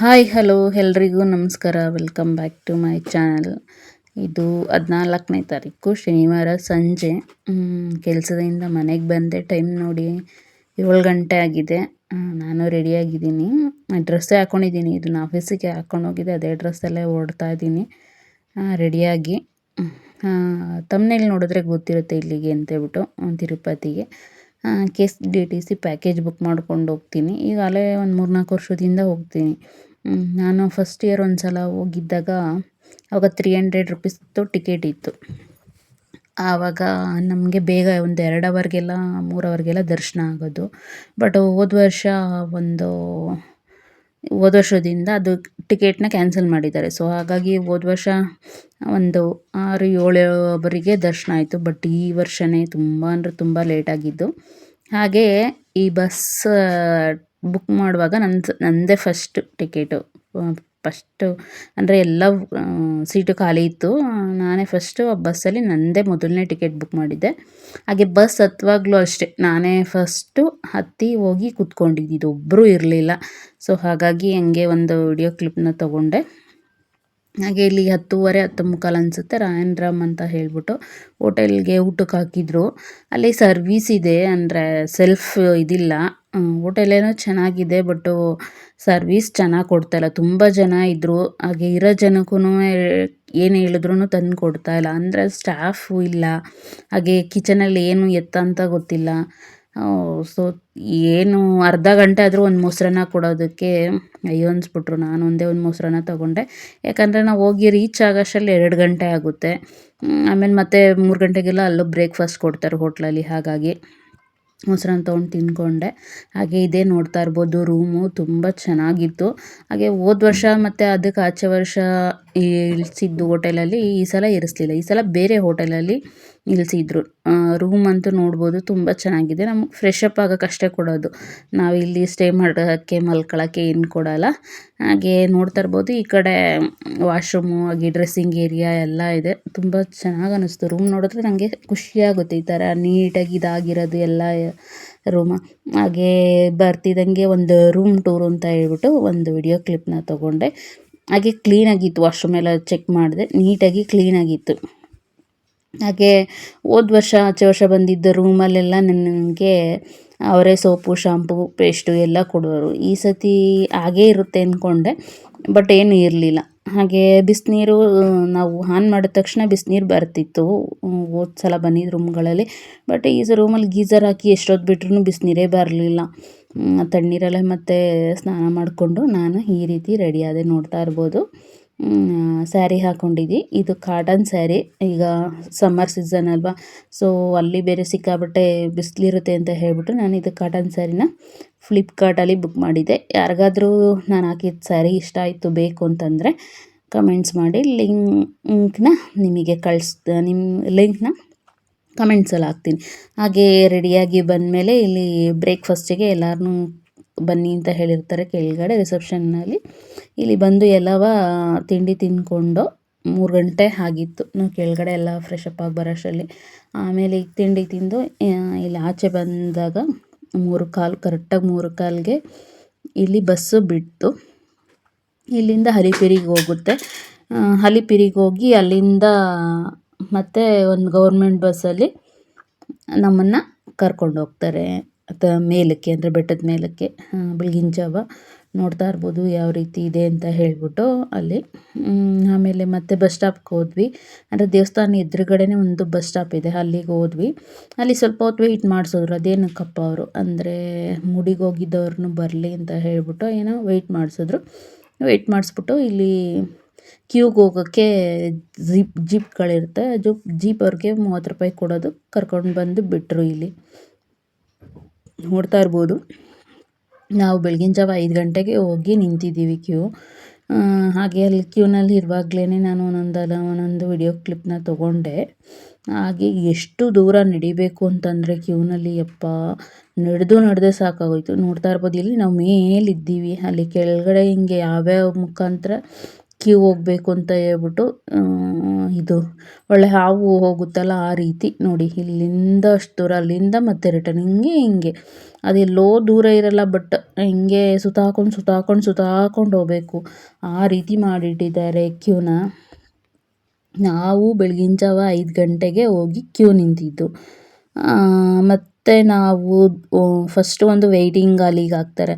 Hi hello ಎಲ್ರಿಗೂ ನಮಸ್ಕಾರ. Welcome back to my channel. ಇದು 14ನೇ ತಾರೀಕು ಶನಿವಾರ ಸಂಜೆ ಕೆಲಸದಿಂದ ಮನೆಗೆ ಬಂದೆ. ಟೈಮ್ ನೋಡಿ 7 ಗಂಟೆ ಆಗಿದೆ. ನಾನು ರೆಡಿಯಾಗಿದ್ದೀನಿ. ಡ್ರೆಸ್ಸೇ ಹಾಕ್ಕೊಂಡಿದ್ದೀನಿ, ಇದನ್ನು ಆಫೀಸಿಗೆ ಹಾಕ್ಕೊಂಡು ಹೋಗಿದ್ದೆ, ಅದೇ ಡ್ರೆಸ್ಸಲ್ಲೇ ಓಡ್ತಾ ಇದ್ದೀನಿ ರೆಡಿಯಾಗಿ. ತಮ್ಮನೇಲಿ ನೋಡಿದ್ರೆ ಗೊತ್ತಿರುತ್ತೆ ಇಲ್ಲಿಗೆ ಅಂತೇಳ್ಬಿಟ್ಟು ತಿರುಪತಿಗೆ KSDTC ಪ್ಯಾಕೇಜ್ ಬುಕ್ ಮಾಡ್ಕೊಂಡು ಹೋಗ್ತೀನಿ. ಈಗಾಗಲೇ ಒಂದು 3-4 ವರ್ಷದಿಂದ ಹೋಗ್ತೀನಿ. ನಾನು ಫಸ್ಟ್ ಇಯರ್ ಒಂದು ಸಲ ಹೋಗಿದ್ದಾಗ ಆವಾಗ 300 ರುಪೀಸ್ದು ಟಿಕೆಟ್ ಇತ್ತು. ಆವಾಗ ನಮಗೆ ಬೇಗ ಒಂದು 2 ಅವರ್ಗೆಲ್ಲ 3 ಅವರ್ಗೆಲ್ಲ ದರ್ಶನ ಆಗೋದು. ಬಟ್ ಹೋದ ವರ್ಷದಿಂದ ಅದು ಟಿಕೆಟ್ನ ಕ್ಯಾನ್ಸಲ್ ಮಾಡಿದ್ದಾರೆ. ಸೊ ಹಾಗಾಗಿ ಹೋದ ವರ್ಷ ಒಂದು 6-7 ಅವರಿಗೆ ದರ್ಶನ ಆಯಿತು. ಬಟ್ ಈ ವರ್ಷವೇ ತುಂಬ ಅಂದರೆ ತುಂಬ ಲೇಟಾಗಿದ್ದು. ಹಾಗೇ ಈ ಬಸ್ ಬುಕ್ ಮಾಡುವಾಗ ನನ್ನದೇ ಫಸ್ಟ್ ಟಿಕೆಟು. ಫಸ್ಟು ಅಂದರೆ ಎಲ್ಲ ಸೀಟು ಖಾಲಿ ಇತ್ತು. ನಾನೇ ಫಸ್ಟು ಆ ಬಸ್ಸಲ್ಲಿ ನನ್ನದೇ ಮೊದಲನೇ ಟಿಕೆಟ್ ಬುಕ್ ಮಾಡಿದ್ದೆ. ಹಾಗೆ ಬಸ್ ಹತ್ತುವಾಗಲೂ ಅಷ್ಟೇ ನಾನೇ ಫಸ್ಟು ಹತ್ತಿ ಹೋಗಿ ಕೂತ್ಕೊಂಡಿದ್ದು, ಒಬ್ಬರೂ ಇರಲಿಲ್ಲ. ಸೊ ಹಾಗಾಗಿ ಹಂಗೆ ಒಂದು ವಿಡಿಯೋ ಕ್ಲಿಪ್ನ ತೊಗೊಂಡೆ. ಹಾಗೆ ಇಲ್ಲಿ 10:30 10:45 ಅನಿಸುತ್ತೆ ರಾಯನ್ ಅಂತ ಹೇಳ್ಬಿಟ್ಟು ಹೋಟೆಲ್ಗೆ ಊಟಕ್ಕೆ ಹಾಕಿದ್ರು. ಅಲ್ಲಿ ಸರ್ವೀಸ್ ಇದೆ, ಅಂದರೆ ಸೆಲ್ಫ್ ಇದಿಲ್ಲ. ಹೋಟೆಲೇನೋ ಚೆನ್ನಾಗಿದೆ, ಬಟ್ಟು ಸರ್ವೀಸ್ ಚೆನ್ನಾಗಿ ಕೊಡ್ತಾಯಿಲ್ಲ. ತುಂಬ ಜನ ಇದ್ದರು. ಹಾಗೆ ಇರೋ ಜನಕ್ಕೂ ಏನು ಹೇಳಿದ್ರು ತಂದು ಕೊಡ್ತಾಯಿಲ್ಲ, ಅಂದರೆ ಸ್ಟಾಫು ಇಲ್ಲ. ಹಾಗೆ ಕಿಚನಲ್ಲಿ ಏನು ಎತ್ತ ಅಂತ ಗೊತ್ತಿಲ್ಲ. ಸೊ ಏನು ಅರ್ಧ ಗಂಟೆ ಆದರೂ ಒಂದು ಮೊಸರನ್ನ ಕೊಡೋದಕ್ಕೆ ಅಯ್ಯೋ ಅನಿಸ್ಬಿಟ್ರು. ನಾನು ಒಂದೇ ಒಂದು ಮೊಸರನ್ನ ತೊಗೊಂಡೆ. ಯಾಕಂದರೆ ನಾವು ಹೋಗಿ ರೀಚ್ ಆಗೋಷ್ಟರಲ್ಲಿ 2 ಗಂಟೆ ಆಗುತ್ತೆ. ಆಮೇಲೆ ಮತ್ತೆ 3 ಗಂಟೆಗೆಲ್ಲ ಅಲ್ಲೂ ಬ್ರೇಕ್ಫಾಸ್ಟ್ ಕೊಡ್ತಾರೆ ಹೋಟ್ಲಲ್ಲಿ. ಹಾಗಾಗಿ ಮೊಸರನ್ನ ತೊಗೊಂಡು ತಿಂದ್ಕೊಂಡೆ. ಹಾಗೆ ಇದೇ ನೋಡ್ತಾ ಇರ್ಬೋದು, ರೂಮು ತುಂಬ ಚೆನ್ನಾಗಿತ್ತು. ಹಾಗೆ ಹೋದ ವರ್ಷ ಮತ್ತು ಅದಕ್ಕೆ ಆಚೆ ವರ್ಷ ಇಳಿಸಿದ್ದು ಹೋಟೆಲಲ್ಲಿ ಈ ಸಲ ಇರಿಸಲಿಲ್ಲ. ಈ ಸಲ ಬೇರೆ ಹೋಟೆಲಲ್ಲಿ ಇಳಿಸಿದ್ರು. ರೂಮ್ ಅಂತೂ ನೋಡ್ಬೋದು, ತುಂಬ ಚೆನ್ನಾಗಿದೆ. ನಮಗೆ ಫ್ರೆಶ್ ಅಪ್ ಆಗೋಕ್ಕಷ್ಟೇ ಕೊಡೋದು, ನಾವು ಇಲ್ಲಿ ಸ್ಟೇ ಮಾಡೋಕ್ಕೆ ಮಲ್ಕೊಳ್ಳೋಕ್ಕೆ ಏನು ಕೊಡೋಲ್ಲ. ಹಾಗೆ ನೋಡ್ತಾ ಇರ್ಬೋದು, ಈ ಕಡೆ ವಾಶ್ರೂಮು ಹಾಗೆ ಡ್ರೆಸ್ಸಿಂಗ್ ಏರಿಯಾ ಎಲ್ಲ ಇದೆ. ತುಂಬ ಚೆನ್ನಾಗಿ ಅನ್ನಿಸ್ತು. ರೂಮ್ ನೋಡಿದ್ರೆ ನನಗೆ ಖುಷಿಯಾಗುತ್ತೆ, ಈ ಥರ ನೀಟಾಗಿ ಇದಾಗಿರೋದು ಎಲ್ಲ ರೂಮ. ಹಾಗೆ ಬರ್ತಿದ್ದಂಗೆ ಒಂದು ರೂಮ್ ಟೂರು ಅಂತ ಹೇಳ್ಬಿಟ್ಟು ಒಂದು ವಿಡಿಯೋ ಕ್ಲಿಪ್ನ ತೊಗೊಂಡೆ. ಹಾಗೆ ಕ್ಲೀನಾಗಿತ್ತು, ವಾಶ್ರೂಮ್ ಎಲ್ಲ ಚೆಕ್ ಮಾಡಿದೆ, ನೀಟಾಗಿ ಕ್ಲೀನಾಗಿತ್ತು. ಹಾಗೆ ಆಚೆ ವರ್ಷ ಬಂದಿದ್ದ ರೂಮಲ್ಲೆಲ್ಲ ನನಗೆ ಅವರೇ ಸೋಪು ಶಾಂಪು ಪೇಸ್ಟು ಎಲ್ಲ ಕೊಡೋರು. ಈ ಸತಿ ಹಾಗೇ ಇರುತ್ತೆ ಅಂದ್ಕೊಂಡೆ, ಬಟ್ ಏನು ಇರಲಿಲ್ಲ. ಹಾಗೆ ಬಿಸಿನೀರು ನಾವು ಆನ್ ಮಾಡಿದ ತಕ್ಷಣ ಬಿಸಿನೀರು ಬರ್ತಿತ್ತು ಹೋದ ಸಲ ಬಂದಿದ್ದ ರೂಮ್ಗಳಲ್ಲಿ. ಬಟ್ ಈ ರೂಮಲ್ಲಿ ಗೀಝರ್ ಹಾಕಿ ಎಷ್ಟೊತ್ತು ಬಿಟ್ರೂ ಬಿಸಿನೀರೇ ಬರಲಿಲ್ಲ. ತಣ್ಣೀರಲ್ಲೇ ಮತ್ತೆ ಸ್ನಾನ ಮಾಡಿಕೊಂಡು ನಾನು ಈ ರೀತಿ ರೆಡಿಯಾದೆ. ನೋಡ್ತಾ ಇರ್ಬೋದು, ಸ್ಯಾರಿ ಹಾಕ್ಕೊಂಡಿದ್ದಿ. ಇದು ಕಾಟನ್ ಸ್ಯಾರಿ. ಈಗ ಸಮ್ಮರ್ ಸೀಸನ್ ಅಲ್ವಾ, ಸೊ ಅಲ್ಲಿ ಬೇರೆ ಸಿಕ್ಕಾಬಟ್ಟೆ ಬಿಸಿಲಿರುತ್ತೆ ಅಂತ ಹೇಳ್ಬಿಟ್ಟು ನಾನು ಇದು ಕಾಟನ್ ಸ್ಯಾರಿನ ಫ್ಲಿಪ್ಕಾರ್ಟಲ್ಲಿ ಬುಕ್ ಮಾಡಿದ್ದೆ. ಯಾರಿಗಾದರೂ ನಾನು ಹಾಕಿದ ಸ್ಯಾರಿ ಇಷ್ಟ ಆಯಿತು ಬೇಕು ಅಂತಂದರೆ ಕಮೆಂಟ್ಸ್ ಮಾಡಿ, ಲಿಂಕ್ನ ನಿಮಗೆ ಲಿಂಕ್ನ ಕಮೆಂಟ್ಸಲ್ಲಿ ಹಾಕ್ತೀನಿ. ಹಾಗೆ ರೆಡಿಯಾಗಿ ಬಂದಮೇಲೆ ಇಲ್ಲಿ ಬ್ರೇಕ್ಫಾಸ್ಟಿಗೆ ಎಲ್ಲರನ್ನೂ ಬನ್ನಿ ಅಂತ ಹೇಳಿರ್ತಾರೆ ಕೆಳಗಡೆ ರಿಸೆಪ್ಷನ್ನಲ್ಲಿ. ಇಲ್ಲಿ ಬಂದು ಎಲ್ಲವ ತಿಂಡಿ ತಿಂದ್ಕೊಂಡು 3 ಗಂಟೆ ಆಗಿತ್ತು. ನಾವು ಕೆಳಗಡೆ ಎಲ್ಲ ಫ್ರೆಶ್ ಅಪ್ ಆಗಿ ಬರೋಷ್ಟರಲ್ಲಿ. ಆಮೇಲೆ ಈಗ ತಿಂಡಿ ತಿಂದು ಇಲ್ಲಿ ಆಚೆ ಬಂದಾಗ 3:15 ಕರೆಕ್ಟಾಗಿ 3:15ಗೆ ಇಲ್ಲಿ ಬಸ್ಸು ಬಿಟ್ಟು ಇಲ್ಲಿಂದ ಅಲಿಪಿರಿಗೆ ಹೋಗುತ್ತೆ. ಅಲಿಪಿರಿಗೆ ಹೋಗಿ ಅಲ್ಲಿಂದ ಮತ್ತೆ ಒಂದು ಗೌರ್ಮೆಂಟ್ ಬಸ್ಸಲ್ಲಿ ನಮ್ಮನ್ನು ಕರ್ಕೊಂಡು ಹೋಗ್ತಾರೆ ಮೇಲಕ್ಕೆ, ಅಂದರೆ ಬೆಟ್ಟದ ಮೇಲಕ್ಕೆ. ಬೆಳಗಿನ ಜಾವ ನೋಡ್ತಾ ಇರ್ಬೋದು ಯಾವ ರೀತಿ ಇದೆ ಅಂತ ಹೇಳ್ಬಿಟ್ಟು ಅಲ್ಲಿ. ಆಮೇಲೆ ಮತ್ತೆ ಬಸ್ ಸ್ಟಾಪ್ಗೆ ಹೋದ್ವಿ. ಅಂದರೆ ದೇವಸ್ಥಾನ ಎದುರುಗಡೆನೇ ಒಂದು ಬಸ್ ಸ್ಟಾಪ್ ಇದೆ, ಅಲ್ಲಿಗೆ ಹೋದ್ವಿ. ಅಲ್ಲಿ ಸ್ವಲ್ಪ ಹೊತ್ತು ವೆಯ್ಟ್ ಮಾಡಿಸಿದ್ರು. ಅದೇನಕ್ಕಪ್ಪ ಅವರು ಅಂದರೆ ಮುಡಿಗೆ ಹೋಗಿದ್ದವ್ರನ್ನೂ ಬರಲಿ ಅಂತ ಹೇಳ್ಬಿಟ್ಟು ಏನೋ ವೆಯ್ಟ್ ಮಾಡಿಸ್ಬಿಟ್ಟು ಇಲ್ಲಿ ಕ್ಯೂಗೆ ಹೋಗೋಕ್ಕೆ ಜೀಪ್ಗಳಿರುತ್ತೆ. ಜೀಪ್ ಅವ್ರಿಗೆ 30 ರೂಪಾಯಿ ಕೊಡೋದು, ಕರ್ಕೊಂಡು ಬಂದು ಬಿಟ್ಟರು. ಇಲ್ಲಿ ನೋಡ್ತಾ ಇರ್ಬೋದು, ನಾವು ಬೆಳಗಿನ ಜಾವ 5 ಗಂಟೆಗೆ ಹೋಗಿ ನಿಂತಿದ್ದೀವಿ ಕ್ಯೂ. ಹಾಗೆ ಅಲ್ಲಿ ಕ್ಯೂನಲ್ಲಿ ಇರುವಾಗಲೇ ನಾನು ಒಂದೊಂದು ವಿಡಿಯೋ ಕ್ಲಿಪ್ನ ತೊಗೊಂಡೆ. ಹಾಗೆ ಎಷ್ಟು ದೂರ ನಡಿಬೇಕು ಅಂತಂದರೆ ಕ್ಯೂನಲ್ಲಿ ನಡೆದೇ ಸಾಕಾಗೋಯ್ತು. ನೋಡ್ತಾ ಇರ್ಬೋದು, ಇಲ್ಲಿ ನಾವು ಮೇಲಿದ್ದೀವಿ, ಅಲ್ಲಿ ಕೆಳಗಡೆ ಹಿಂಗೆ ಯಾವ್ಯಾವ ಮುಖಾಂತರ ಕ್ಯೂ ಹೋಗಬೇಕು ಅಂತ ಹೇಳ್ಬಿಟ್ಟು ಇದು ಒಳ್ಳೆ ಹಾವು ಹೋಗುತ್ತಲ್ಲ ಆ ರೀತಿ ನೋಡಿ, ಇಲ್ಲಿಂದ ಅಷ್ಟು ದೂರ, ಅಲ್ಲಿಂದ ಮತ್ತೆ ರಿಟರ್ನ್ ಹಿಂಗೆ ಅದೆಲ್ಲೋ ದೂರ ಇರಲ್ಲ, ಬಟ್ ಹಿಂಗೆ ಸುತ್ತಾಕೊಂಡು ಹೋಗಬೇಕು. ಆ ರೀತಿ ಮಾಡಿಟ್ಟಿದ್ದಾರೆ ಕ್ಯೂನ. ನಾವು ಬೆಳಗಿನ ಜಾವ 5 ಗಂಟೆಗೆ ಹೋಗಿ ಕ್ಯೂ ನಿಂತಿದ್ದು. ಮತ್ತು ನಾವು ಫಸ್ಟು ಒಂದು ವೆಯ್ಟಿಂಗ್ ಅಲ್ಲಿಗೆ ಹಾಕ್ತಾರೆ.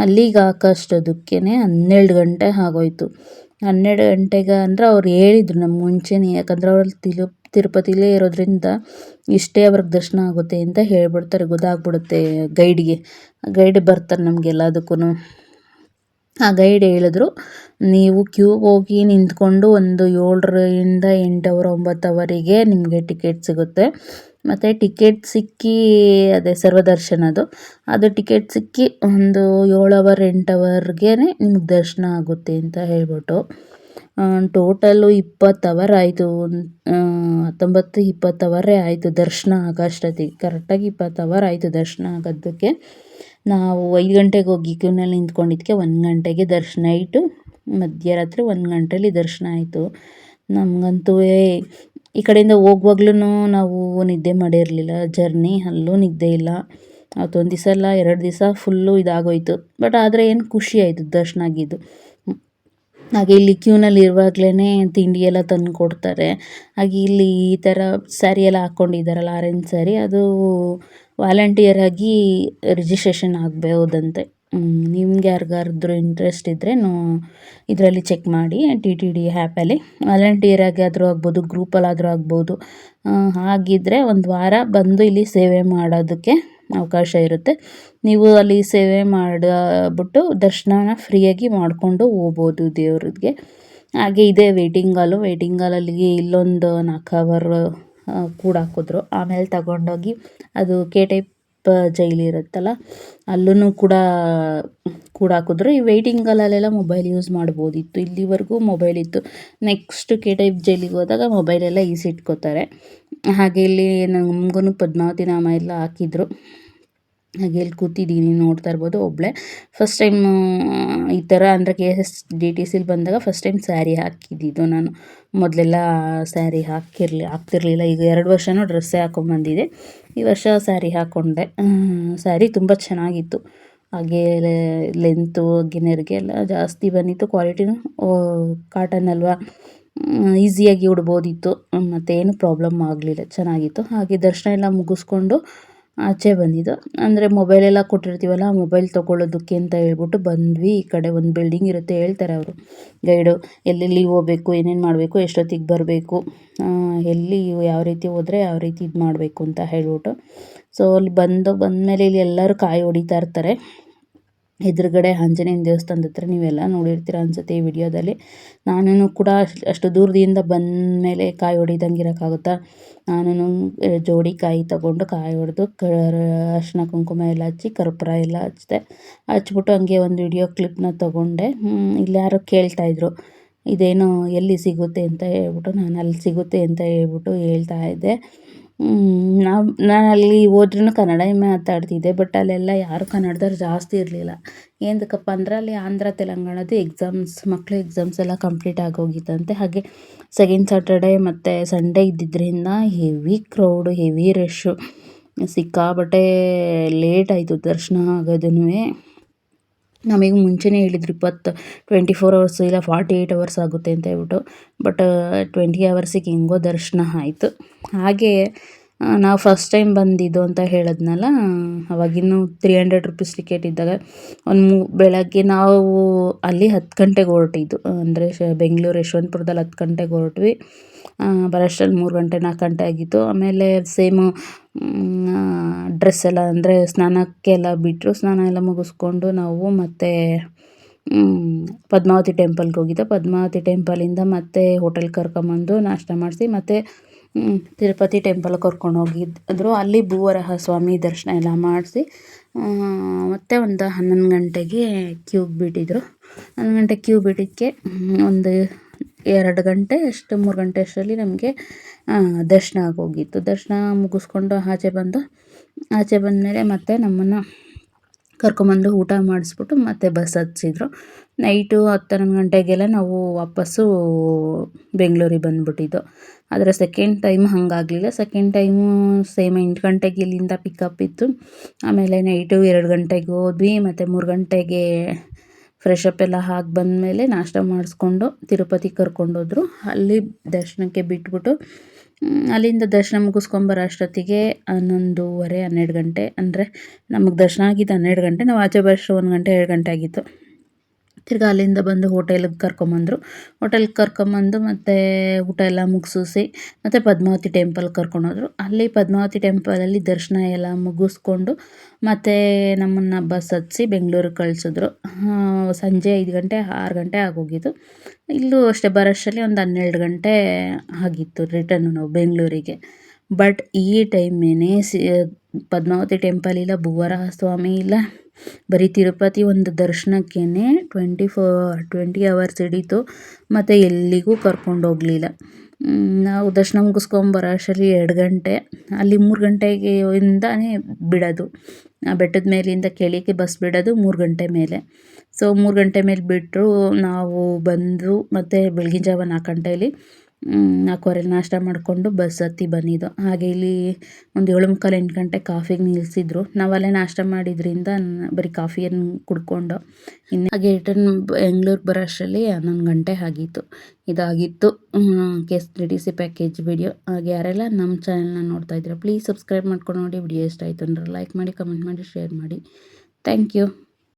ಅಲ್ಲಿಗೆ ಹಾಕೋಷ್ಟೊದಕ್ಕೆ 12 ಗಂಟೆ ಆಗೋಯ್ತು. 12 ಗಂಟೆಗೆ ಅಂದರೆ ಅವ್ರು ಹೇಳಿದ್ರು ನಮ್ಗೆ ಮುಂಚೆನೇ, ಯಾಕಂದರೆ ಅವ್ರು ತಿರುಪತಿಲೇ ಇರೋದ್ರಿಂದ ಇಷ್ಟೇ ಅವ್ರಿಗೆ ದರ್ಶನ ಆಗುತ್ತೆ ಅಂತ ಹೇಳ್ಬಿಡ್ತಾರೆ, ಗೊತ್ತಾಗ್ಬಿಡುತ್ತೆ ಗೈಡ್ಗೆ. ಗೈಡ್ ಬರ್ತಾರೆ ನಮಗೆಲ್ಲದಕ್ಕೂ. ಆ ಗೈಡ್ ಹೇಳಿದ್ರು, ನೀವು ಕ್ಯೂ ಹೋಗಿ ನಿಂತ್ಕೊಂಡು ಒಂದು 7ರಿಂದ 8 ಅವರ್ 9 ಅವರಿಗೆ ನಿಮಗೆ ಟಿಕೆಟ್ ಸಿಗುತ್ತೆ. ಮತ್ತು ಟಿಕೆಟ್ ಸಿಕ್ಕಿ ಅದೇ ಸರ್ವದರ್ಶನದು, ಅದು ಟಿಕೆಟ್ ಸಿಕ್ಕಿ ಒಂದು 7 ಅವರ್ 8 ಅವರ್ಗೆ ನಿಮ್ಗೆ ದರ್ಶನ ಆಗುತ್ತೆ ಅಂತ ಹೇಳ್ಬಿಟ್ಟು ಟೋಟಲ್ಲು 20 ಅವರ್ ಆಯಿತು. 19-20 ಅವರೇ ಆಯಿತು ದರ್ಶನ ಆಗೋಷ್ಟೊತ್ತಿಗೆ. ಕರೆಕ್ಟಾಗಿ 20 ಅವರ್ ಆಯಿತು ದರ್ಶನ ಆಗೋದಕ್ಕೆ. ನಾವು 5 ಗಂಟೆಗೆ ಹೋಗಿ ಕ್ಯೂನಲ್ಲಿ ನಿಂತ್ಕೊಂಡಿದ್ದಕ್ಕೆ 1 ಗಂಟೆಗೆ ದರ್ಶನ, ನೈಟು ಮಧ್ಯರಾತ್ರಿ 1 ಗಂಟೇಲಿ ದರ್ಶನ ಆಯಿತು. ನಮಗಂತೂ ಈ ಕಡೆಯಿಂದ ಹೋಗುವಾಗ್ಲೂ ನಾವು ನಿದ್ದೆ ಮಾಡಿರಲಿಲ್ಲ. ಜರ್ನಿ ಅಲ್ಲೂ ನಿದ್ದೆ ಇಲ್ಲ. ಅವತ್ತೊಂದು ದಿವಸ ಅಲ್ಲ 2 ದಿವಸ ಫುಲ್ಲು ಇದಾಗೋಯ್ತು. ಬಟ್ ಆದರೆ ಏನು ಖುಷಿ ಆಯಿತು ದರ್ಶನ ಆಗಿದ್ದು. ಹಾಗೆ ಇಲ್ಲಿ ಕ್ಯೂನಲ್ಲಿ ಇರುವಾಗಲೇ ತಿಂಡಿ ಎಲ್ಲ ತಂದು ಕೊಡ್ತಾರೆ. ಹಾಗೆ ಇಲ್ಲಿ ಈ ಥರ ಸ್ಯಾರಿ ಎಲ್ಲ ಹಾಕ್ಕೊಂಡಿದ್ದಾರಲ್ಲ, ಆರೆಂಜ್ ಸ್ಯಾರಿ, ಅದು ವಾಲಂಟಿಯರಾಗಿ ರಿಜಿಸ್ಟ್ರೇಷನ್ ಆಗಬಹುದಂತೆ. ನಿಮ್ಗೆ ಯಾರಿಗಾದ್ರೂ ಇಂಟ್ರೆಸ್ಟ್ ಇದ್ದರೆ ಇದರಲ್ಲಿ ಚೆಕ್ ಮಾಡಿ, TTD ಆ್ಯಪಲ್ಲಿ ವಾಲಂಟಿಯರಾಗಿ ಆದರೂ ಆಗ್ಬೋದು, ಗ್ರೂಪಲ್ಲಾದರೂ ಆಗ್ಬೋದು. ಹಾಗಿದ್ದರೆ ಒಂದು ವಾರ ಬಂದು ಇಲ್ಲಿ ಸೇವೆ ಮಾಡೋದಕ್ಕೆ ಅವಕಾಶ ಇರುತ್ತೆ. ನೀವು ಅಲ್ಲಿ ಸೇವೆ ಮಾಡಿಬಿಟ್ಟು ದರ್ಶನನ ಫ್ರೀಯಾಗಿ ಮಾಡಿಕೊಂಡು ಹೋಗ್ಬೋದು ದೇವ್ರಿಗೆ. ಹಾಗೆ ಇದೇ ವೇಟಿಂಗ್ ಹಾಲಲ್ಲಿ ಇಲ್ಲೊಂದು 4 ಅವರ್ ಕೂಡಾಕಿದ್ರು. ಆಮೇಲೆ ತಗೊಂಡೋಗಿ ಅದು ಟೈಪ್ ಜೈಲಿರುತ್ತಲ್ಲ, ಅಲ್ಲೂ ಕೂಡ ಕೂಡಾಕಿದ್ರು. ಈ ವೇಟಿಂಗ್ ಹಾಲಲ್ಲೆಲ್ಲ ಮೊಬೈಲ್ ಯೂಸ್ ಮಾಡ್ಬೋದಿತ್ತು. ಇಲ್ಲಿವರೆಗೂ ಮೊಬೈಲ್ ಇತ್ತು. ನೆಕ್ಸ್ಟ್ ಟೈಪ್ ಜೈಲಿಗೆ ಹೋದಾಗ ಮೊಬೈಲೆಲ್ಲ ಈಸಿಟ್ಕೋತಾರೆ. ಹಾಗೆ ಇಲ್ಲಿ ನಮಗೂ ಪದ್ಮಾವತಿ ನಾಮ ಎಲ್ಲ ಹಾಕಿದ್ರು. ಹಾಗೆ ಇಲ್ಲಿ ಕೂತಿದ್ದೀನಿ, ನೋಡ್ತಾ ಇರ್ಬೋದು, ಒಬ್ಬಳೇ. ಫಸ್ಟ್ ಟೈಮ್ ಈ ಥರ ಅಂದರೆ KSDTCಲಿ ಬಂದಾಗ ಫಸ್ಟ್ ಟೈಮ್ ಸ್ಯಾರಿ ಹಾಕಿದ್ದಿದ್ದು ನಾನು. ಮೊದಲೆಲ್ಲ ಸ್ಯಾರಿ ಹಾಕ್ತಿರ್ಲಿಲ್ಲ. ಈಗ 2 ವರ್ಷವೂ ಡ್ರೆಸ್ಸೇ ಹಾಕ್ಕೊಂಬಂದಿದೆ. ಈ ವರ್ಷ ಸ್ಯಾರಿ ಹಾಕ್ಕೊಂಡೆ. ಸ್ಯಾರಿ ತುಂಬ ಚೆನ್ನಾಗಿತ್ತು. ಹಾಗೆ ಲೆಂತು ಗಿನ್ನರ್ಗೆ ಎಲ್ಲ ಜಾಸ್ತಿ ಬಂದಿತ್ತು. ಕ್ವಾಲಿಟಿನೂ ಕಾಟನ್ ಅಲ್ವಾ, ಈಸಿಯಾಗಿ ಉಡ್ಬೋದಿತ್ತು. ಮತ್ತೇನು ಪ್ರಾಬ್ಲಮ್ ಆಗಲಿಲ್ಲ, ಚೆನ್ನಾಗಿತ್ತು. ಹಾಗೆ ದರ್ಶನ ಎಲ್ಲ ಮುಗಿಸ್ಕೊಂಡು ಆಚೆ ಬಂದಿದ್ದು. ಅಂದರೆ ಮೊಬೈಲೆಲ್ಲ ಕೊಟ್ಟಿರ್ತೀವಲ್ಲ, ಮೊಬೈಲ್ ತೊಗೊಳ್ಳೋದಕ್ಕೆ ಅಂತ ಹೇಳ್ಬಿಟ್ಟು ಬಂದ್ವಿ. ಈ ಕಡೆ ಒಂದು ಬಿಲ್ಡಿಂಗ್ ಇರುತ್ತೆ, ಹೇಳ್ತಾರೆ ಅವರು ಗೈಡು, ಎಲ್ಲೆಲ್ಲಿ ಹೋಗಬೇಕು, ಏನೇನು ಮಾಡಬೇಕು, ಎಷ್ಟೊತ್ತಿಗೆ ಬರಬೇಕು, ಎಲ್ಲಿ ಯಾವ ರೀತಿ ಹೋದರೆ ಯಾವ ರೀತಿ ಇದು ಮಾಡಬೇಕು ಅಂತ ಹೇಳ್ಬಿಟ್ಟು. ಸೊ ಅಲ್ಲಿ ಬಂದಮೇಲೆ ಇಲ್ಲಿ ಎಲ್ಲರೂ ಕಾಯಿ ಹೊಡಿತಾ ಇರ್ತಾರೆ. ಎದುರುಗಡೆ ಆಂಜನೇಯನ ದೇವಸ್ಥಾನದ ಹತ್ರ ನೀವೆಲ್ಲ ನೋಡಿರ್ತೀರ ಅನಿಸುತ್ತೆ ಈ ವಿಡಿಯೋದಲ್ಲಿ. ನಾನು ಕೂಡ ಅಷ್ಟು ದೂರದಿಂದ ಬಂದಮೇಲೆ ಕಾಯಿ ಹೊಡಿದಂಗೆ ಇರೋಕ್ಕಾಗುತ್ತಾ, ನಾನು ಜೋಡಿ ಕಾಯಿ ತಗೊಂಡು ಕಾಯಿ ಹೊಡೆದು ಅರಿಶಿನ ಕುಂಕುಮ ಎಲ್ಲ ಹಚ್ಚಿ ಕರ್ಪೂರ ಎಲ್ಲ ಹಚ್ಬಿಟ್ಟು ಹಂಗೆ ಒಂದು ವಿಡಿಯೋ ಕ್ಲಿಪ್ನ ತೊಗೊಂಡೆ. ಇಲ್ಲಿ ಯಾರೋ ಕೇಳ್ತಾಯಿದ್ರು ಇದೇನು ಎಲ್ಲಿ ಸಿಗುತ್ತೆ ಅಂತ ಹೇಳ್ಬಿಟ್ಟು, ನಾನು ಅಲ್ಲಿ ಸಿಗುತ್ತೆ ಅಂತ ಹೇಳ್ಬಿಟ್ಟು ಹೇಳ್ತಾ ಇದ್ದೆ. ನಾನು ಅಲ್ಲಿ ಹೋದ್ರೂ ಕನ್ನಡನೇ ಮಾತಾಡ್ತಿದ್ದೆ. ಬಟ್ ಅಲ್ಲೆಲ್ಲ ಯಾರು ಕನ್ನಡದವ್ರು ಜಾಸ್ತಿ ಇರಲಿಲ್ಲ. ಏನಕ್ಕಪ್ಪ ಅಂದರೆ ಅಲ್ಲಿ ಆಂಧ್ರ ತೆಲಂಗಾಣದ್ದು ಮಕ್ಕಳು ಎಕ್ಸಾಮ್ಸ್ ಎಲ್ಲ ಕಂಪ್ಲೀಟ್ ಆಗೋಗಿತ್ತಂತೆ. ಹಾಗೆ ಸೆಕೆಂಡ್ ಸ್ಯಾಟರ್ಡೇ ಮತ್ತು ಸಂಡೇ ಇದ್ದಿದ್ದರಿಂದ ಹೆವಿ ಕ್ರೌಡು, ಹೆವಿ ರಶ್ಶು, ಸಿಕ್ಕಾಬಟ್ಟೆ ಲೇಟ್ ಆಯಿತು ದರ್ಶನ ಆಗೋದೂ. ನಮಗೆ ಮುಂಚೆನೇ ಹೇಳಿದ್ರು 24 ಅವರ್ಸ್ ಇಲ್ಲ 48 ಅವರ್ಸ್ ಆಗುತ್ತೆ ಅಂತ ಹೇಳ್ಬಿಟ್ಟು. ಬಟ್ 20 ಅವರ್ಸಿಗೆ ಹೆಂಗೋ ದರ್ಶನ ಆಯಿತು. ಹಾಗೆ ನಾವು ಫಸ್ಟ್ ಟೈಮ್ ಬಂದಿದ್ದು ಅಂತ ಹೇಳಿದ್ನಲ್ಲ, ಅವಾಗಿನ್ನೂ 300 ರೂಪೀಸ್ ಟಿಕೆಟ್ ಇದ್ದಾಗ ಬೆಳಗ್ಗೆ ನಾವು ಅಲ್ಲಿ 10 ಗಂಟೆಗೆ ಹೊರಟಿದ್ದು. ಅಂದರೆ ಬೆಂಗಳೂರು ಯಶವಂತಪುರದಲ್ಲಿ 10 ಗಂಟೆಗೆ ಹೊರಟ್ವಿ. ಬರೋಷ್ಟರಲ್ಲಿ 3 ಗಂಟೆ 4 ಗಂಟೆ ಆಗಿತ್ತು. ಆಮೇಲೆ ಸೇಮು ಡ್ರೆಸ್ ಎಲ್ಲ ಅಂದರೆ ಸ್ನಾನಕ್ಕೆಲ್ಲ ಬಿಟ್ಟರು. ಸ್ನಾನ ಎಲ್ಲ ಮುಗಿಸ್ಕೊಂಡು ನಾವು ಮತ್ತೆ ಪದ್ಮಾವತಿ ಟೆಂಪಲ್ಗೆ ಹೋಗಿದ್ದೆ. ಪದ್ಮಾವತಿ ಟೆಂಪಲಿಂದ ಮತ್ತೆ ಹೋಟೆಲ್ ಕರ್ಕೊಂಬಂದು ನಾಷ್ಟ ಮಾಡಿಸಿ ಮತ್ತೆ ತಿರುಪತಿ ಟೆಂಪಲ್ ಕರ್ಕೊಂಡು ಹೋಗಿದ್ರು. ಅಲ್ಲಿ ಭೂವರಾಹ ಸ್ವಾಮಿ ದರ್ಶನ ಎಲ್ಲ ಮಾಡಿಸಿ ಮತ್ತೆ ಒಂದು 11 ಗಂಟೆಗೆ ಕ್ಯೂಗೆ ಬಿಟ್ಟಿದ್ರು. 11 ಗಂಟೆ ಕ್ಯೂ ಬಿಟ್ಟಿದ್ದಕ್ಕೆ ಒಂದು 2 ಗಂಟೆ ಅಷ್ಟು 3 ಗಂಟೆ ಅಷ್ಟರಲ್ಲಿ ನಮಗೆ ದರ್ಶನ ಆಗೋಗಿತ್ತು. ದರ್ಶನ ಮುಗಿಸ್ಕೊಂಡು ಆಚೆ ಬಂದಮೇಲೆ ಮತ್ತೆ ನಮ್ಮನ್ನು ಕರ್ಕೊಂಬಂದು ಊಟ ಮಾಡಿಸ್ಬಿಟ್ಟು ಮತ್ತೆ ಬಸ್ ಹತ್ತಿಸಿದ್ರು. ನೈಟು 10-11 ಗಂಟೆಗೆಲ್ಲ ನಾವು ವಾಪಸ್ಸು ಬೆಂಗಳೂರಿಗೆ ಬಂದುಬಿಟ್ಟಿದ್ದು. ಆದರೆ ಸೆಕೆಂಡ್ ಟೈಮ್ ಹಾಗಾಗಲಿಲ್ಲ. ಸೆಕೆಂಡ್ ಟೈಮು ಸೇಮ್ 8 ಗಂಟೆಗೆ ಇಲ್ಲಿಂದ ಪಿಕಪ್ ಇತ್ತು. ಆಮೇಲೆ ನೈಟು 2 ಗಂಟೆಗೆ ಹೋದ್ವಿ. ಮತ್ತು 3 ಗಂಟೆಗೆ ಫ್ರೆಶ್ ಅಪ್ ಎಲ್ಲ ಆಗಿ ಬಂದಮೇಲೆ ನಾಷ್ಟ ಮಾಡಿಸ್ಕೊಂಡು ತಿರುಪತಿಗೆ ಕರ್ಕೊಂಡೋದ್ರು. ಅಲ್ಲಿ ದರ್ಶನಕ್ಕೆ ಬಿಟ್ಬಿಟ್ಟು ಅಲ್ಲಿಂದ ದರ್ಶನ ಮುಗಿಸ್ಕೊಂಬರೋ ಅಷ್ಟೊತ್ತಿಗೆ 11:30-12 ಗಂಟೆ. ಅಂದರೆ ನಮಗೆ ದರ್ಶನ ಆಗಿದ್ದು 12 ಗಂಟೆ, ನಾವು ಆಚೆ ಬರೋಷ್ಟು 1 ಗಂಟೆ 2 ಗಂಟೆ ಆಗಿತ್ತು. ತಿರ್ಗಿ ಅಲ್ಲಿಂದ ಬಂದು ಹೋಟೆಲಿಗೆ ಕರ್ಕೊಂಬಂದರು. ಹೋಟೆಲ್ಗೆ ಕರ್ಕೊಂಬಂದು ಮತ್ತು ಊಟ ಎಲ್ಲ ಮುಗಿಸಿ ಮತ್ತು ಪದ್ಮಾವತಿ ಟೆಂಪಲ್ಗೆ ಕರ್ಕೊಂಡೋದ್ರು. ಅಲ್ಲಿ ಪದ್ಮಾವತಿ ಟೆಂಪಲಲ್ಲಿ ದರ್ಶನ ಎಲ್ಲ ಮುಗಿಸ್ಕೊಂಡು ಮತ್ತು ನಮ್ಮನ್ನು ಬಸ್ ಹತ್ತಿಸಿ ಬೆಂಗಳೂರಿಗೆ ಕಳಿಸಿದ್ರು. ಸಂಜೆ 5 ಗಂಟೆ 6 ಗಂಟೆ ಆಗೋಗಿತ್ತು. ಇಲ್ಲೂ ಅಷ್ಟೇ ಬರೋಷ್ಟರಲ್ಲಿ ಒಂದು 12 ಗಂಟೆ ಆಗಿತ್ತು ರಿಟರ್ನು ನಾವು ಬೆಂಗಳೂರಿಗೆ. ಬಟ್ ಈ ಟೈಮೇನೆ ಪದ್ಮಾವತಿ ಟೆಂಪಲ್ ಇಲ್ಲ, ಭೂವರಾಹ ಸ್ವಾಮಿ ಇಲ್ಲ, ಬರೀ ತಿರುಪತಿ ಒಂದು ದರ್ಶನಕ್ಕೇ 20 ಅವರ್ಸ್ ಹಿಡೀತು. ಮತ್ತು ಎಲ್ಲಿಗೂ ಕರ್ಕೊಂಡೋಗಲಿಲ್ಲ. ನಾವು ದರ್ಶನ ಮುಗಿಸ್ಕೊಂಬರೋ ಅಷ್ಟರಲ್ಲಿ 2 ಗಂಟೆ. ಅಲ್ಲಿ 3 ಗಂಟೆಗೆ ಇಂದಾನೇ ಬಿಡೋದು, ಬೆಟ್ಟದ ಮೇಲಿಂದ ಕೆಳಗೆ ಬಸ್ ಬಿಡೋದು 3 ಗಂಟೆ ಮೇಲೆ. ಸೊ 3 ಗಂಟೆ ಮೇಲೆ ಬಿಟ್ಟರು. ನಾವು ಬಂದು ಮತ್ತು ಬೆಳಗಿನ ಜಾವ 4 ಗಂಟೆಯಲ್ಲಿ 4:15 ನಾಷ್ಟ ಮಾಡಿಕೊಂಡು ಬಸ್ ಹತ್ತಿ ಬಂದಿದ್ದು. ಹಾಗೆ ಇಲ್ಲಿ ಒಂದು 7:45-8 ಗಂಟೆ ಕಾಫಿಗೆ ನಿಲ್ಲಿಸಿದ್ರು. ನಾವಲ್ಲೇ ನಾಷ್ಟ ಮಾಡಿದ್ರಿಂದ ಬರೀ ಕಾಫಿಯನ್ನು ಕುಡ್ಕೊಂಡು ಹಾಗೆ ರಿಟರ್ನ್ ಬೆಂಗ್ಳೂರಿಗೆ ಬರೋ ಅಷ್ಟರಲ್ಲಿ 11 ಗಂಟೆ ಆಗಿತ್ತು. ಇದಾಗಿತ್ತು KSRTC ಪ್ಯಾಕೇಜ್ ವಿಡಿಯೋ. ಹಾಗೆ ಯಾರೆಲ್ಲ ನಮ್ಮ ಚಾನಲ್ನ ನೋಡ್ತಾ ಇದ್ದೀರಾ ಪ್ಲೀಸ್ ಸಬ್ಸ್ಕ್ರೈಬ್ ಮಾಡ್ಕೊಂಡು ನೋಡಿ. ವಿಡಿಯೋ ಇಷ್ಟ ಆಯಿತು ಅಂದರೆ ಲೈಕ್ ಮಾಡಿ, ಕಮೆಂಟ್ ಮಾಡಿ, ಶೇರ್ ಮಾಡಿ. Thank you.